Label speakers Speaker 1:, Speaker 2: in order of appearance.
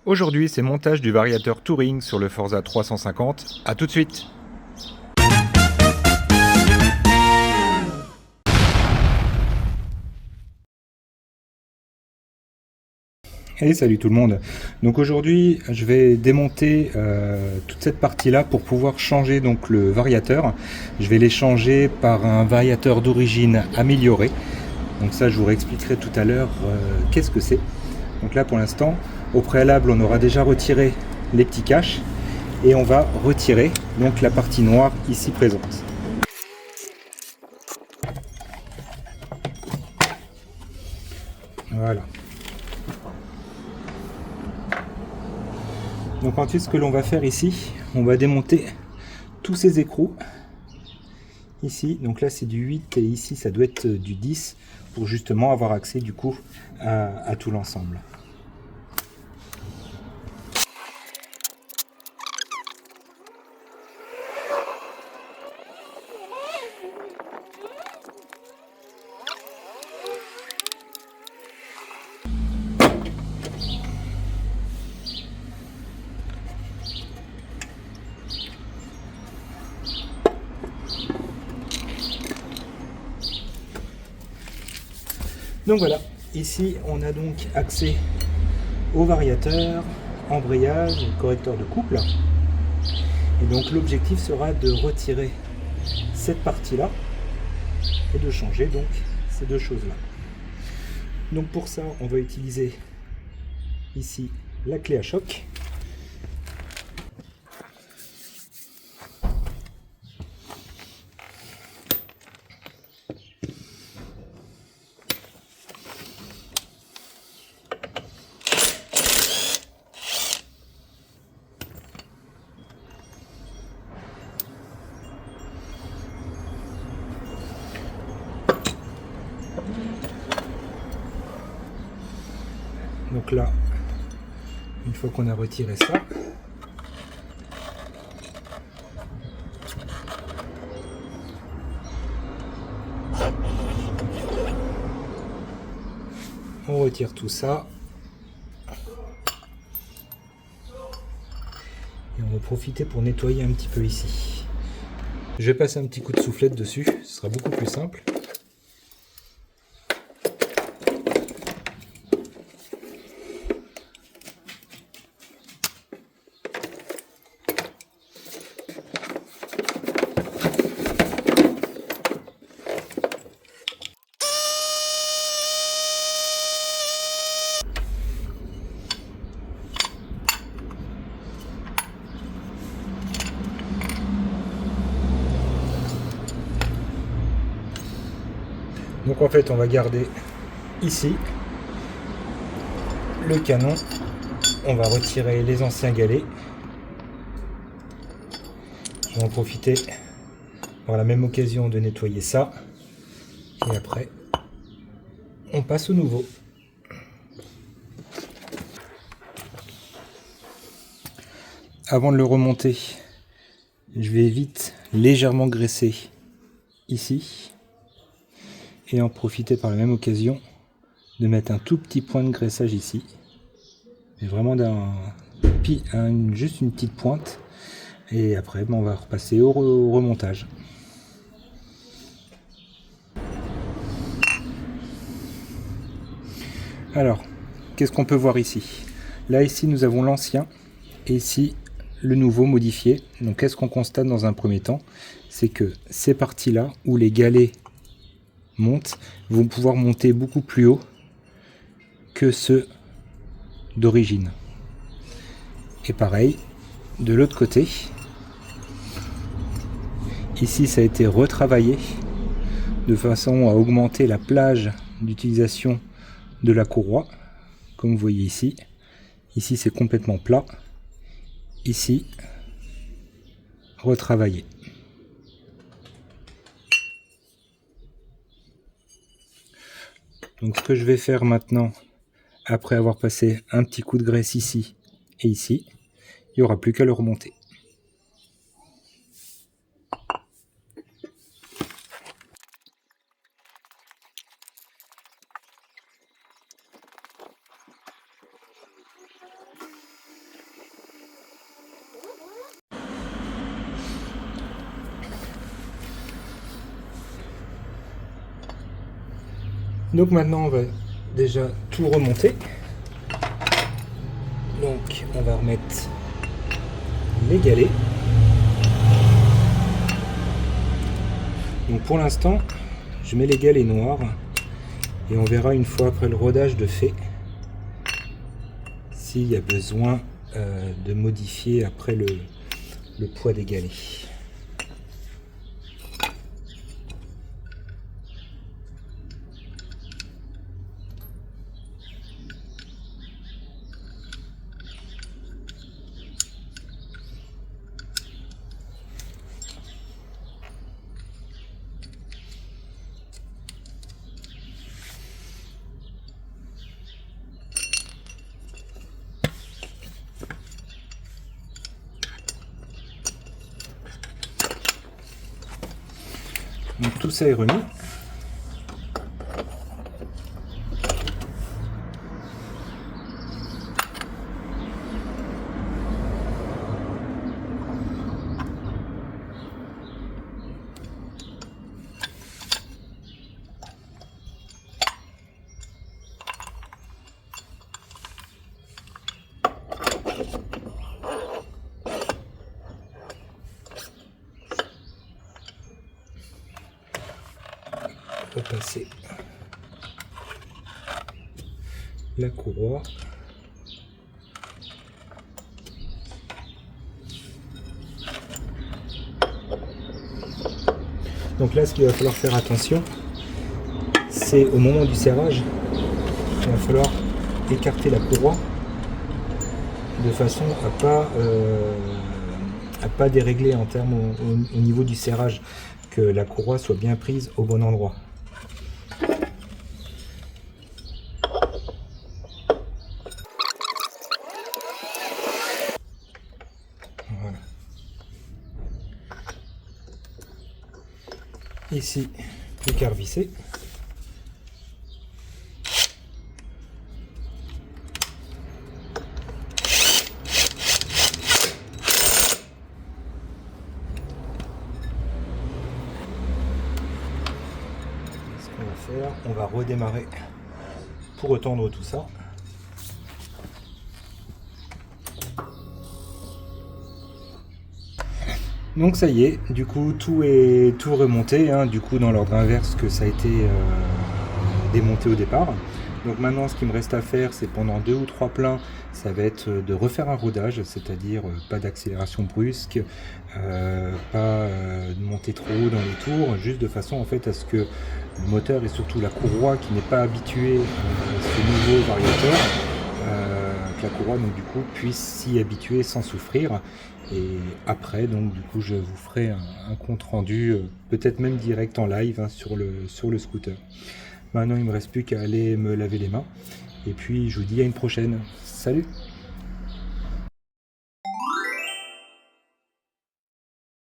Speaker 1: Aujourd'hui, c'est montage du variateur Touring sur le Forza 350. A tout de suite. Hey, salut tout le monde. Donc aujourd'hui, je vais démonter toute cette partie-là pour pouvoir changer donc le variateur. Je vais les changer par un variateur d'origine amélioré. Donc ça, je vous réexpliquerai tout à l'heure qu'est-ce que c'est. Donc là, pour l'instant, au préalable, on aura déjà retiré les petits caches et on va retirer donc la partie noire ici présente. Voilà. Donc ensuite, ce que l'on va faire ici, on va démonter tous ces écrous ici. Donc là, c'est du 8 et ici, ça doit être du 10 pour justement avoir accès du coup à tout l'ensemble. Donc voilà, ici on a donc accès au variateur, embrayage, correcteur de couple. Et donc l'objectif sera de retirer cette partie-là et de changer donc ces deux choses-là. Donc pour ça, on va utiliser ici la clé à choc. Donc là, une fois qu'on a retiré ça, on retire tout ça et on va profiter pour nettoyer un petit peu ici. Je vais passer un petit coup de soufflette dessus, ce sera beaucoup plus simple. Donc en fait on va garder ici le canon, on va retirer les anciens galets. Je vais en profiter par la même occasion de nettoyer ça et après on passe au nouveau. Avant de le remonter, je vais vite légèrement graisser ici et en profiter par la même occasion de mettre un tout petit point de graissage ici, mais vraiment juste une petite pointe, et après on va repasser au remontage. Alors, qu'est-ce qu'on peut voir ici? Là ici nous avons l'ancien et ici le nouveau modifié. Donc qu'est-ce qu'on constate dans un premier temps? C'est que ces parties-là où les galets montent vont pouvoir monter beaucoup plus haut que ceux d'origine. Et pareil, de l'autre côté, ici ça a été retravaillé de façon à augmenter la plage d'utilisation de la courroie, comme vous voyez ici. Ici c'est complètement plat, ici retravaillé. Donc ce que je vais faire maintenant, après avoir passé un petit coup de graisse ici et ici, il n'y aura plus qu'à le remonter. Donc maintenant on va déjà tout remonter. Donc on va remettre les galets. Donc pour l'instant je mets les galets noirs et on verra une fois après le rodage de fait s'il y a besoin de modifier après le poids des galets. Donc tout ça est remis. Repasser la courroie. Donc là, ce qu'il va falloir faire attention, c'est au moment du serrage, il va falloir écarter la courroie de façon à pas dérégler en termes au niveau du serrage, que la courroie soit bien prise au bon endroit. Voilà. Ici, plus qu'à revisser. On va redémarrer pour retendre tout ça. Donc ça y est, du coup tout est remonté, hein, du coup dans l'ordre inverse que ça a été démonté au départ. Donc maintenant ce qui me reste à faire, c'est pendant 2 ou 3 pleins, ça va être de refaire un rodage, c'est-à-dire pas d'accélération brusque, pas de monter trop haut dans les tours, juste de façon en fait à ce que le moteur et surtout la courroie qui n'est pas habituée à ce nouveau variateur, que la courroie donc du coup puisse s'y habituer sans souffrir. Et après donc du coup je vous ferai un compte rendu, peut-être même direct en live, hein, sur le scooter. Maintenant il ne me reste plus qu'à aller me laver les mains et puis je vous dis à une prochaine. Salut!